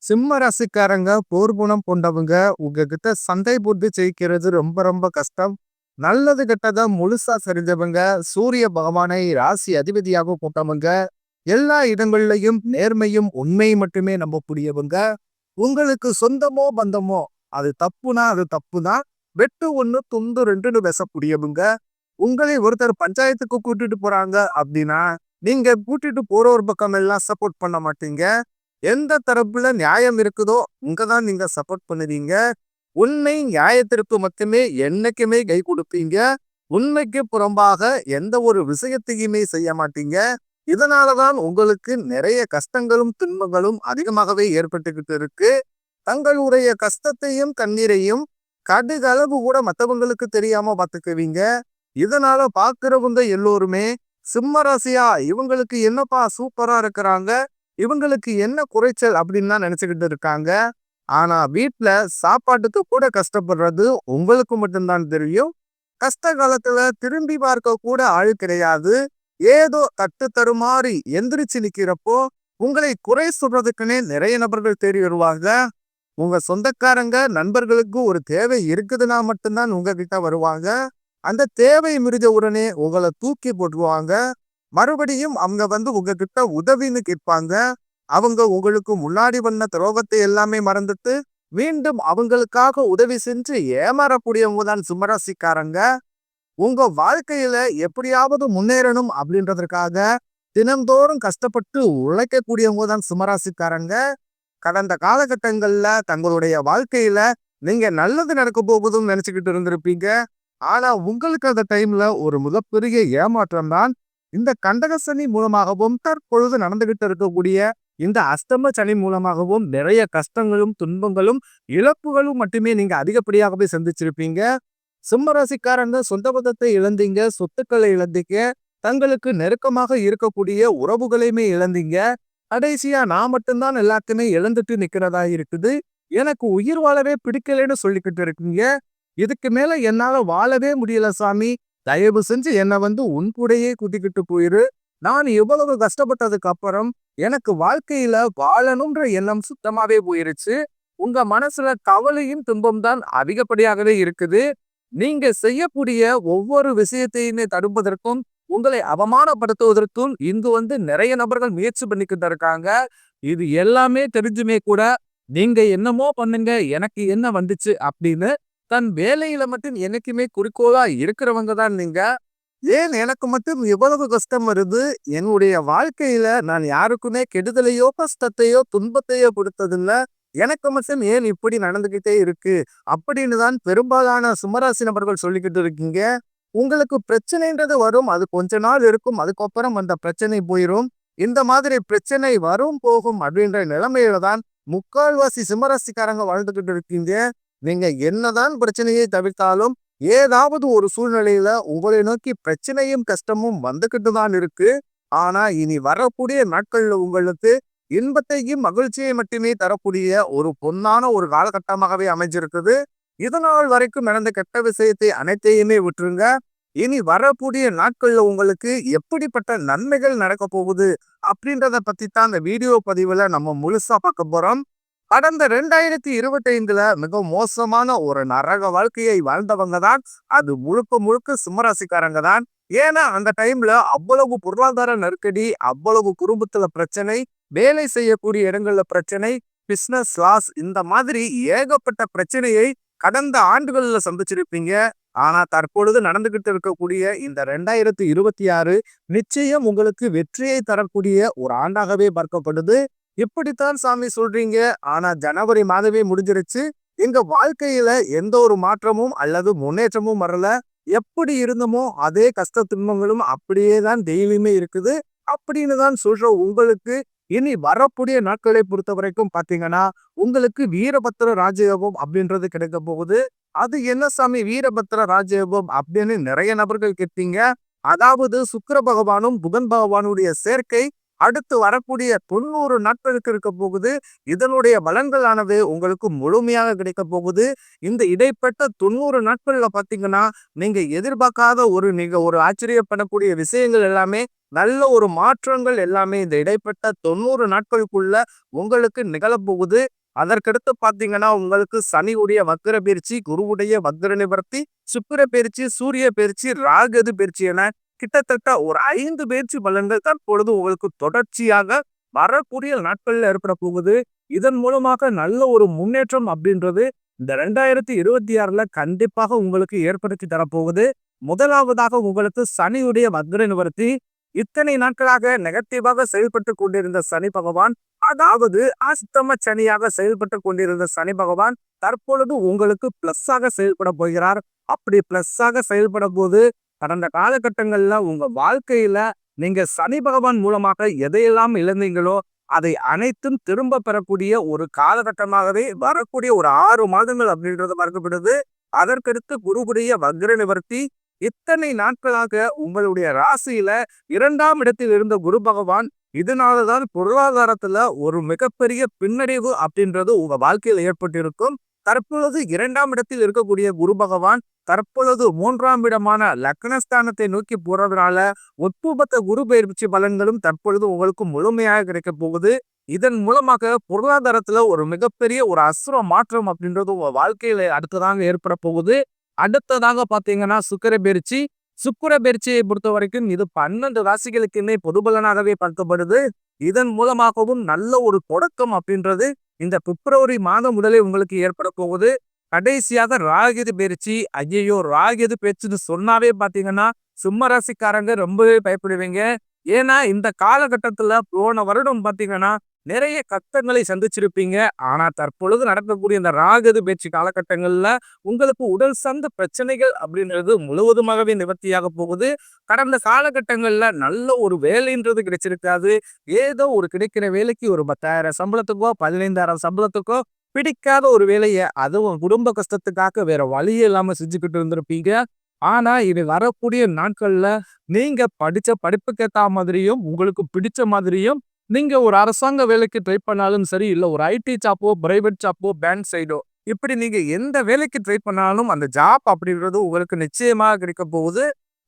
சிம்ம ராசிக்காரங்க போர்க்குணம் கொண்டவங்க. உங்ககிட்ட சண்டை போட்டு ஜெயிக்கிறது ரொம்ப ரொம்ப கஷ்டம். நல்லது கெட்டத முழுசா தெரிஞ்சவங்க. சூரிய பகவானை ராசி அதிபதியாக போட்டவங்க. எல்லா இடங்கள்லயும் நேர்மையும் உண்மை மட்டுமே நம்பக்கூடியவங்க. உங்களுக்கு சொந்தமோ பந்தமோ அது தப்புனா அது தப்புதான். வெட்டு ஒண்ணு துண்டு ரெண்டுன்னு பேசக்கூடியவங்க. உங்களை ஒருத்தர் பஞ்சாயத்துக்கு கூட்டிட்டு போறாங்க அப்படின்னா நீங்க கூட்டிட்டு போற ஒரு பக்கம் எல்லாம் சப்போர்ட் பண்ண மாட்டீங்க. எந்த தரப்புல நியாயம் இருக்குதோ அங்கதான் நீங்க சப்போர்ட் பண்ணுவீங்க. உண்மை நியாயத்திற்கு மட்டுமே என்னைக்குமே கை கொடுப்பீங்க. உண்மைக்கு புறம்பாக எந்த ஒரு விஷயத்தையுமே செய்ய மாட்டீங்க. இதனாலதான் உங்களுக்கு நிறைய கஷ்டங்களும் துன்பங்களும் அதிகமாகவே ஏற்பட்டுக்கிட்டு இருக்கு. தங்களுடைய கஷ்டத்தையும் கண்ணீரையும் கடுகளவு கூட மற்றவங்களுக்கு தெரியாம பார்த்துக்குவீங்க. இதனால பாக்குறவங்க எல்லோருமே சிம்ம ராசியா இவங்களுக்கு என்னப்பா சூப்பரா இருக்கிறாங்க, இவங்களுக்கு என்ன குறைச்சல் அப்படின்னு தான் நினைச்சுக்கிட்டு இருக்காங்க. ஆனா வீட்டுல சாப்பாட்டுக்கு கூட கஷ்டப்படுறது உங்களுக்கு மட்டும்தான் தெரியும். கஷ்ட காலத்துல திரும்பி பார்க்க கூட ஆள் கிடையாது. ஏதோ தட்டு தடுமாறி எந்திரிச்சு நிக்கிறப்போ உங்களை குறை சொல்றதுக்குன்னே நிறைய நபர்கள் தேடி வருவாங்க. உங்க சொந்தக்காரங்க நண்பர்களுக்கு ஒரு தேவை இருக்குதுன்னா மட்டும்தான் உங்ககிட்ட வருவாங்க. அந்த தேவை மிருஜ உடனே உங்களை தூக்கி போட்டுருவாங்க. மறுபடியும் அவங்க உங்ககிட்ட உதவின்னு கேட்பாங்க. அவங்க உங்களுக்கு முன்னாடி பண்ண துரோகத்தை எல்லாமே மறந்துட்டு மீண்டும் அவங்களுக்காக உதவி செஞ்சு ஏமாறக்கூடியவங்க தான் சிம்மராசிக்காரங்க. உங்க வாழ்க்கையில எப்படியாவது முன்னேறணும் அப்படின்றதற்காக தினந்தோறும் கஷ்டப்பட்டு உழைக்கக்கூடியவங்க தான் சிம்மராசிக்காரங்க. கடந்த காலகட்டங்கள்ல தங்களுடைய வாழ்க்கையில நீங்க நல்லது நடக்க போகுதுன்னு நினைச்சுக்கிட்டு இருந்திருப்பீங்க. ஆனா உங்களுக்கு அந்த டைம்ல ஒரு மிகப்பெரிய ஏமாற்றம் தான். இந்த கண்டக சனி மூலமாகவும் தற்பொழுது நடந்துகிட்டு இருக்கக்கூடிய இந்த அஸ்தம சனி மூலமாகவும் நிறைய கஷ்டங்களும் துன்பங்களும் இழப்புகளும் மட்டுமே நீங்க அதிகப்படியாகவே சந்திச்சிருப்பீங்க. சிம்மராசிக்காரங்க சொந்த பந்தத்தை இழந்தீங்க, சொத்துக்களை இழந்தீங்க, தங்களுக்கு நெருக்கமாக இருக்கக்கூடிய உறவுகளையுமே இழந்தீங்க. கடைசியா நான் மட்டும்தான் எல்லாத்தையுமே இழந்துட்டு நிக்கிறதா இருக்குது. எனக்கு உயிர் வாழவே பிடிக்கலன்னு சொல்லிக்கிட்டு இருக்கீங்க. இதுக்கு மேல என்னால வாழவே முடியல சாமி, தயவு செஞ்சு என்னை உன் கூடயே கூட்டிக்கிட்டு போயிரு. நான் இவ்வளவு கஷ்டப்பட்டதுக்கு அப்புறம் எனக்கு வாழ்க்கையில வாழணும்ன்ற எண்ணம் சுத்தமாவே போயிருச்சு. உங்க மனசுல கவலையும் துன்பம் தான் அதிகப்படியாகவே இருக்குது. நீங்க செய்யக்கூடிய ஒவ்வொரு விஷயத்தையுமே தடுப்பதற்கும் உங்களை அவமானப்படுத்துவதற்கும் இங்கு நிறைய நபர்கள் முயற்சி பண்ணிக்கிட்டு இருக்காங்க. இது எல்லாமே தெரிஞ்சுமே கூட நீங்க என்னமோ பண்ணுங்க, எனக்கு என்ன வந்துச்சு அப்படின்னு தன் வேலையில மட்டும் என்னைக்குமே குறிக்கோளா இருக்கிறவங்க தான் நீங்க. ஏன் எனக்கு மட்டும் எவ்வளவு கஷ்டம் வருது, என்னுடைய வாழ்க்கையில நான் யாருக்குமே கெடுதலையோ கஷ்டத்தையோ துன்பத்தையோ கொடுத்ததில்ல, எனக்கு மட்டும் ஏன் இப்படி நடந்துகிட்டே இருக்கு அப்படின்னு தான் பெரும்பாலான சிம்மராசி நபர்கள் சொல்லிக்கிட்டு இருக்கீங்க. உங்களுக்கு பிரச்சனைன்றது வரும், அது கொஞ்ச நாள் இருக்கும், அதுக்கப்புறம் அந்த பிரச்சனை போயிரும். இந்த மாதிரி பிரச்சனை வரும் போகும் அப்படின்ற நிலைமையில தான் முக்கால்வாசி சிம்மராசிக்காரங்க வாழ்ந்துகிட்டு இருக்கீங்க. நீங்க என்னதான் பிரச்சனையை தவிர்த்தாலும் ஏதாவது ஒரு சூழ்நிலையில உங்களை நோக்கி பிரச்சனையும் கஷ்டமும் வந்துகிட்டு தான் இருக்கு. ஆனா இனி வரக்கூடிய நாட்கள்ல உங்களுக்கு இன்பத்தையும் மகிழ்ச்சியை மட்டுமே தரக்கூடிய ஒரு பொன்னான ஒரு காலகட்டமாகவே அமைஞ்சிருக்குது. இதனால் வரைக்கும் நடந்த கெட்ட விஷயத்தை அனைத்தையுமே விட்டுருங்க. இனி வரக்கூடிய நாட்கள்ல உங்களுக்கு எப்படிப்பட்ட நன்மைகள் நடக்க போகுது அப்படின்றத பத்தி தான் இந்த வீடியோ பதிவுல நம்ம முழுசா பார்க்க போறோம். கடந்த 2025ல மிக மோசமான ஒரு நரக வாழ்க்கையை வாழ்ந்தவங்க தான் அது முழுக்க முழுக்க சிம்மராசிக்காரங்க தான். ஏன்னா அந்த டைம்ல அவ்வளவு பொருளாதார நெருக்கடி, அவ்வளவு குடும்பத்துல பிரச்சனை, வேலை செய்யக்கூடிய இடங்கள்ல பிரச்சனை, பிசினஸ் லாஸ், இந்த மாதிரி ஏகப்பட்ட பிரச்சனையை கடந்த ஆண்டுகள்ல சந்திச்சிருப்பீங்க. ஆனா தற்பொழுது நடந்துகிட்டு இருக்கக்கூடிய இந்த 2026 நிச்சயம் உங்களுக்கு வெற்றியை தரக்கூடிய ஒரு ஆண்டாகவே பார்க்கப்படுது. இப்படித்தான் சாமி சொல்றீங்க, ஆனா ஜனவரி மாதமே முடிஞ்சிருச்சு, எங்க வாழ்க்கையில எந்த ஒரு மாற்றமும் அல்லது முன்னேற்றமும் வரல, எப்படி இருந்தமோ அதே கஷ்ட துன்பங்களும் அப்படியே தான் டெய்லியுமே இருக்குது அப்படின்னு தான் சொல்ற உங்களுக்கு இனி வரக்கூடிய நாட்களை பொறுத்த வரைக்கும் பாத்தீங்கன்னா உங்களுக்கு வீரபத்திர ராஜயோகம் அப்படின்றது கிடைக்க போகுது. அது என்ன சாமி வீரபத்திர ராஜயோகம் அப்படின்னு நிறைய நபர்கள் கேட்பீங்க. அதாவது சுக்கிர பகவானும் புதன் பகவானுடைய சேர்க்கை அடுத்து வரக்கூடிய 90 நாட்களுக்கு இருக்க போகுது. இதனுடைய பலன்களானது உங்களுக்கு முழுமையாக கிடைக்க போகுது. இந்த இடைப்பட்ட 90 நாட்கள்ல பாத்தீங்கன்னா நீங்க எதிர்பார்க்காத நீங்க ஒரு ஆச்சரியப்படக்கூடிய விஷயங்கள் எல்லாமே நல்ல ஒரு மாற்றங்கள் எல்லாமே இந்த இடைப்பட்ட 90 நாட்களுக்குள்ள உங்களுக்கு நிகழப்போகுது. அதற்கடுத்து பார்த்தீங்கன்னா, உங்களுக்கு சனியுடைய வக்ர பயிற்சி, குருவுடைய வக்ர நிவர்த்தி, சுக்கிர பயிற்சி, சூரிய பயிற்சி, ராகது பயிற்சி என கிட்டத்தட்ட ஒரு 5 பயிற்சி பலன்கள் தற்பொழுது உங்களுக்கு தொடர்ச்சியாக வரக்கூடிய நாட்கள்ல ஏற்பட போகுது. இதன் மூலமாக நல்ல ஒரு முன்னேற்றம் அப்படின்றது இந்த 2026ல கண்டிப்பாக உங்களுக்கு ஏற்படுத்தி தரப்போகுது. முதலாவதாக உங்களுக்கு சனியுடைய வக்ர நிவர்த்தி. இத்தனை நாட்களாக நெகட்டிவாக செயல்பட்டு கொண்டிருந்த சனி பகவான், அதாவது அஷ்டம சனியாக செயல்பட்டு கொண்டிருந்த சனி பகவான் தற்பொழுது உங்களுக்கு பிளஸ்ஸாக செயல்பட போகிறார். அப்படி பிளஸ்ஸாக செயல்பட போது கடந்த காலகட்டங்கள்ல உங்க வாழ்க்கையில நீங்க சனி பகவான் மூலமாக எதையெல்லாம் இழந்தீங்களோ அதை அனைத்தும் திரும்ப பெறக்கூடிய ஒரு காலகட்டமாகவே வரக்கூடிய ஒரு 6 மாதங்கள் அப்படின்றது பார்க்கப்படுது. அதற்கடுத்து குருவுடைய வக்ர நிவர்த்தி. இத்தனை நாட்களாக உங்களுடைய ராசியில 2ஆம் இடத்தில் இருந்த குரு பகவான், இதனாலதான் பொருளாதாரத்துல ஒரு மிகப்பெரிய பின்னடைவு அப்படின்றது உங்க வாழ்க்கையில் ஏற்பட்டிருக்கும். தற்பொழுது 2ஆம் இடத்தில் இருக்கக்கூடிய குரு பகவான் தற்பொழுது 3ஆம் இடமான லக்னஸ்தானத்தை நோக்கி போறதுனால ஒட்டுமொத்த குரு பயிற்சி பலன்களும் தற்பொழுது உங்களுக்கு முழுமையாக கிடைக்க போகுது. இதன் மூலமாக பொருளாதாரத்துல ஒரு மிகப்பெரிய ஒரு அசுர மாற்றம் அப்படின்றது உங்க வாழ்க்கையில அடுத்ததாக ஏற்பட போகுது. அடுத்ததாக பாத்தீங்கன்னா சுக்கிர பயிற்சி. சுக்கிர பயிற்சியை பொறுத்த வரைக்கும் இது 12 ராசிகளுக்குமே பொது பலனாகவே பார்க்கப்படுது. இதன் மூலமாகவும் நல்ல ஒரு தொடக்கம் அப்படின்றது இந்த பிப்ரவரி மாதம் முதலே உங்களுக்கு ஏற்பட போகுது. கடைசியாக ராகுது பயிற்சி. ஐயையோ, ராகுது பயிற்சின்னு சொன்னாவே பாத்தீங்கன்னா சிம்ம ராசிக்காரங்க ரொம்பவே பயப்படுவீங்க. ஏன்னா இந்த காலகட்டத்துல போன வருடம் பாத்தீங்கன்னா நிறைய கஷ்டங்களை சந்திச்சிருப்பீங்க. ஆனா தற்பொழுது நடக்கக்கூடிய இந்த ராகுது பயிற்சி காலகட்டங்கள்ல உங்களுக்கு உடல் சார்ந்த பிரச்சனைகள் அப்படின்றது முழுவதுமாகவே நிவர்த்தியாக போகுது. கடந்த காலகட்டங்கள்ல நல்ல ஒரு வேலைன்றது கிடைச்சிருக்காது. ஏதோ ஒரு கிடைக்கிற வேலைக்கு ஒரு 10,000 சம்பளத்துக்கோ 15,000 சம்பளத்துக்கோ பிடிக்காத ஒரு வேலையை அதுவும் குடும்ப கஷ்டத்துக்காக வேற வழியே இல்லாம செஞ்சுக்கிட்டு இருந்திருப்பீங்க. ஆனா இது வரக்கூடிய நாட்கள்ல நீங்க படிச்ச படிப்புக்கு ஏத்த மாதிரியும் உங்களுக்கு பிடிச்ச மாதிரியும் நீங்க ஒரு அரசாங்க வேலைக்கு ட்ரை பண்ணாலும் சரி, இல்ல ஒரு ஐடி ஜாப்போ, பிரைவேட் ஜாப்போ, பேங்க் சைடோ, இப்படி நீங்க எந்த வேலைக்கு ட்ரை பண்ணாலும் அந்த ஜாப் அப்படின்றது உங்களுக்கு நிச்சயமாக கிடைக்க போகுது.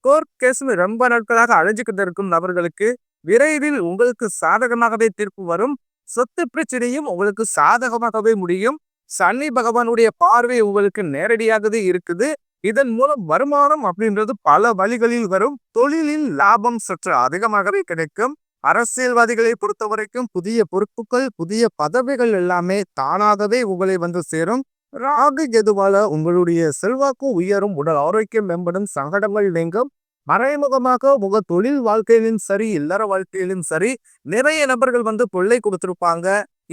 கோர்ட் கேஸ்னு ரொம்ப நாட்களாக அழைஞ்சுக்கிட்டு இருக்கும் நபர்களுக்கு விரைவில் உங்களுக்கு சாதகமாகவே தீர்ப்பு வரும். சொத்து பிரச்சனையும் உங்களுக்கு சாதகமாகவே முடியும். சனி பகவானுடைய பார்வை உங்களுக்கு நேரடியாகவே இருக்குது. இதன் மூலம் வருமானம் அப்படின்றது பல வழிகளில் வரும். தொழிலில் லாபம் சற்று அதிகமாகவே கிடைக்கும். அரசியல்வாதிகளை பொறுத்த வரைக்கும் புதிய பொறுப்புகள், புதிய பதவிகள் எல்லாமே தானாகவே உங்களை வந்து சேரும். ராகு கேதுவால உங்களுடைய செல்வாக்கு உயரும், உடல் ஆரோக்கியம் மேம்படும், சங்கடங்கள் நீங்கும். மறைமுகமாக உங்க தொழில் வாழ்க்கையிலும் சரி, இல்லற வாழ்க்கையிலும் சரி, நிறைய நபர்கள் வந்து கொள்ளை கொடுத்திருப்பாங்க.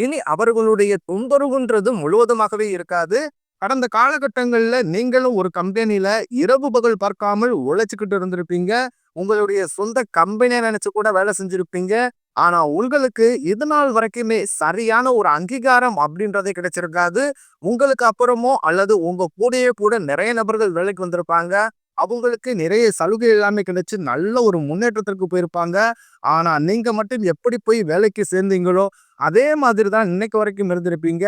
இனி அவர்களுடைய தொந்தரவுன்றது முழுவதுமாகவே இருக்காது. கடந்த காலகட்டங்கள்ல நீங்களும் ஒரு கம்பெனில இரவு பகல் பார்க்காமல் உழைச்சுக்கிட்டு இருந்திருப்பீங்க. உங்களுடைய சொந்த கம்பெனியை நினைச்சு கூட வேலை செஞ்சிருப்பீங்க. ஆனா உங்களுக்கு இது நாள் வரைக்குமே சரியான ஒரு அங்கீகாரம் அப்படின்றதே கிடைச்சிருக்காது. உங்களுக்கு அப்புறமோ அல்லது உங்க கூடயே கூட நிறைய நபர்கள் வேலைக்கு வந்திருப்பாங்க. அவங்களுக்கு நிறைய சலுகை எல்லாமே கிடைச்சு நல்ல ஒரு முன்னேற்றத்திற்கு போயிருப்பாங்க. ஆனா நீங்க மட்டும் எப்படி போய் வேலைக்கு சேர்ந்தீங்களோ அதே மாதிரி தான் இன்னைக்கு வரைக்கும் இருந்திருப்பீங்க.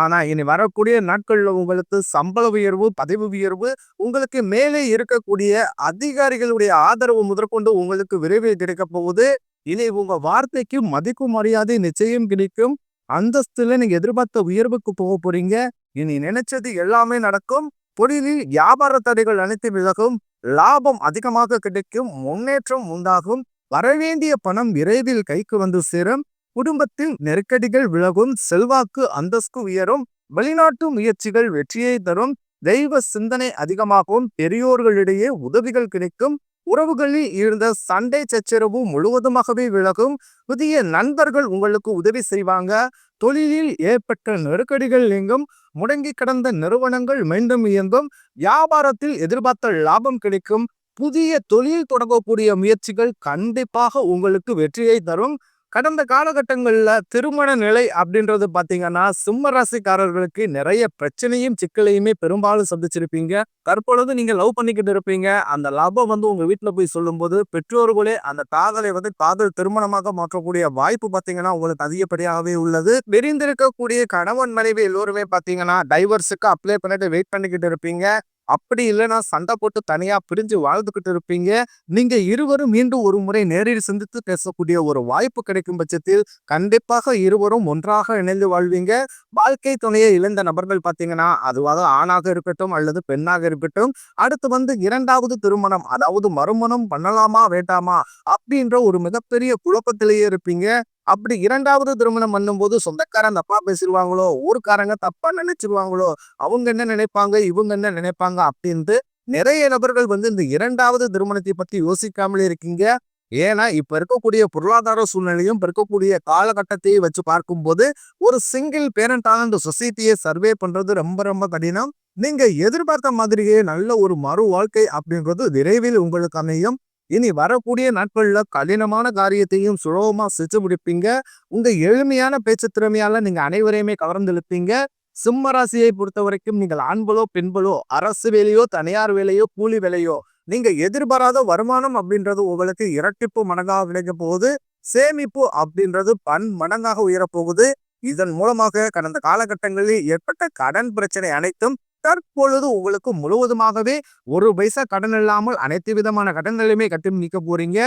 ஆனா இனி வரக்கூடிய நாட்கள்ல உங்களுக்கு சம்பள உயர்வு, பதவி உயர்வு, உங்களுக்கு மேலே இருக்கக்கூடிய அதிகாரிகளுடைய ஆதரவு முதற்கொண்டு உங்களுக்கு விரைவில் கிடைக்க போகுது. இனி உங்க வார்த்தைக்கு மதிப்பு மரியாதை நிச்சயம் கிடைக்கும். அந்தஸ்துல நீங்க எதிர்பார்த்த உயர்வுக்கு போக போறீங்க. இனி நினைச்சது எல்லாமே நடக்கும். தொழிலில் வியாபார தடைகள் அனைத்து விலகும். லாபம் அதிகமாக கிடைக்கும். முன்னேற்றம் உண்டாகும். வரவேண்டிய பணம் விரைவில் கைக்கு வந்து சேரும். குடும்பத்தில் நெருக்கடிகள் விலகும். செல்வாக்கு அந்தஸ்து உயரும். வெளிநாட்டு முயற்சிகள் வெற்றியை தரும். தெய்வ சிந்தனை அதிகமாகவும் பெரியோர்களிடையே உதவிகள் கிடைக்கும். உறவுகளில் இருந்த சண்டை சச்சரவு முழுவதுமாகவே விலகும். புதிய நண்பர்கள் உங்களுக்கு உதவி செய்வாங்க. தொழிலில் ஏற்பட்ட நெருக்கடிகள் நீங்கும். முடங்கி கிடந்த நிறுவனங்கள் மீண்டும் இயங்கும். வியாபாரத்தில் எதிர்பார்த்த லாபம் கிடைக்கும். புதிய தொழில் தொடங்கக்கூடிய முயற்சிகள் கண்டிப்பாக உங்களுக்கு வெற்றியை தரும். கடந்த காலகட்டங்கள்ல திருமண நிலை அப்படின்றது பாத்தீங்கன்னா சிம்ம ராசிக்காரர்களுக்கு நிறைய பிரச்சனையும் சிக்கலையுமே பெரும்பாலும் சந்திச்சிருப்பீங்க. தற்பொழுது நீங்க லவ் பண்ணிக்கிட்டு இருப்பீங்க. அந்த லவ்வை வந்து உங்க வீட்டுல போய் சொல்லும்போது பெற்றோர்களே அந்த காதலை வந்து காதல் திருமணமாக மாற்றக்கூடிய வாய்ப்பு பாத்தீங்கன்னா உங்களுக்கு அதிகப்படியாகவே உள்ளது. விரிந்திருக்கக்கூடிய கணவன் மனைவி எல்லோருமே பாத்தீங்கன்னா டைவர்ஸுக்கு அப்ளை பண்ணிட்டு வெயிட் பண்ணிக்கிட்டு இருப்பீங்க. அப்படி இல்லைன்னா சண்டை போட்டு தனியா பிரிஞ்சு வாழ்ந்துகிட்டு இருப்பீங்க. நீங்க இருவரும் மீண்டும் ஒரு முறை நேரில் சந்தித்து பேசக்கூடிய ஒரு வாய்ப்பு கிடைக்கும் பட்சத்தில் கண்டிப்பாக இருவரும் ஒன்றாக இணைந்து வாழ்வீங்க. வாழ்க்கை துணையை இழந்த நபர்கள் பார்த்தீங்கன்னா, அதுவாக ஆணாக இருக்கட்டும் அல்லது பெண்ணாக இருக்கட்டும், அடுத்து வந்து 2வது திருமணம், அதாவது மறுமணம் பண்ணலாமா வேண்டாமா அப்படின்ற ஒரு மிகப்பெரிய குழப்பத்திலேயே இருப்பீங்க. அப்படி 2வது திருமணம் பண்ணும்போது சொந்தக்காரன் தப்பா பேசிருவாங்களோ, ஊர்க்காரங்க தப்பா நினைச்சிருவாங்களோ, அவங்க என்ன நினைப்பாங்க, இவங்க என்ன நினைப்பாங்க அப்படின்ட்டு நிறைய நபர்கள் வந்து இந்த 2வது திருமணத்தை பத்தி யோசிக்காமலே இருக்கீங்க. ஏன்னா, இப்ப இருக்கக்கூடிய பொருளாதார சூழ்நிலையும், இப்ப இருக்கக்கூடிய காலகட்டத்தையும் வச்சு பார்க்கும்போது, ஒரு சிங்கிள் பேரண்டான இந்த சொசைட்டிய சர்வே பண்றது ரொம்ப ரொம்ப கடினம். நீங்க எதிர்பார்த்த மாதிரியே நல்ல ஒரு மறு வாழ்க்கை அப்படின்றது விரைவில் உங்களுக்கு அமையும். இனி வரக்கூடிய நாட்கள்ல கடினமான காரியத்தையும் சுலபமா செஞ்சு முடிப்பீங்க. உங்க எளிமையான பேச்சு திறமையால நீங்க அனைவரையுமே கவர்ந்திழுப்பீங்க. சிம்ம ராசியை பொறுத்தவரைக்கும் நீங்கள் ஆண்களோ, பெண்களோ, அரசு வேலையோ, தனியார் வேலையோ, கூலி வேலையோ, நீங்க எதிர்பாராத வருமானம் அப்படின்றது உங்களுக்கு இரட்டிப்பு மடங்காக கிடைக்கப் போகுது. சேமிப்பு அப்படின்றது பன்மடங்காக உயரப்போகுது. இதன் மூலமாக கடந்த காலகட்டங்களில் ஏற்பட்ட கடன் பிரச்சனை அனைத்தும் தற்பொழுது உங்களுக்கு முழுவதுமாகவே ஒரு பைசா கடன் இல்லாமல் அனைத்து விதமான கடன்களையுமே கட்டி நீக்க போறீங்க.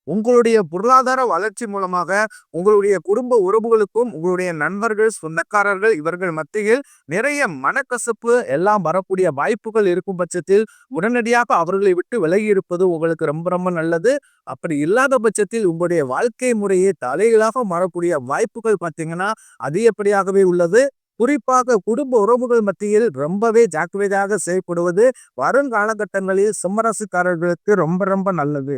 உங்களுடைய பொருளாதார வளர்ச்சி மூலமாக உங்களுடைய குடும்ப உறவுகளுக்கும், உங்களுடைய நண்பர்கள், சொந்தக்காரர்கள் இவர்கள் மத்தியில் நிறைய மனக்கசப்பு எல்லாம் வரக்கூடிய வாய்ப்புகள் இருக்கும் பட்சத்தில் உடனடியாக அவர்களை விட்டு விலகி இருப்பது உங்களுக்கு ரொம்ப ரொம்ப நல்லது. அப்படி இல்லாத பட்சத்தில் உங்களுடைய வாழ்க்கை முறையை தலைகீழாக மாறக்கூடிய வாய்ப்புகள் பார்த்தீங்கன்னா அதிகப்படியாகவே உள்ளது. குறிப்பாக குடும்ப உறவுகள் மத்தியில் ரொம்பவே ஜாக்கிரதையாக செயல்படுவது வருங்காலகட்டங்களில் சிம்மராசிக்காரர்களுக்கு ரொம்ப ரொம்ப நல்லது.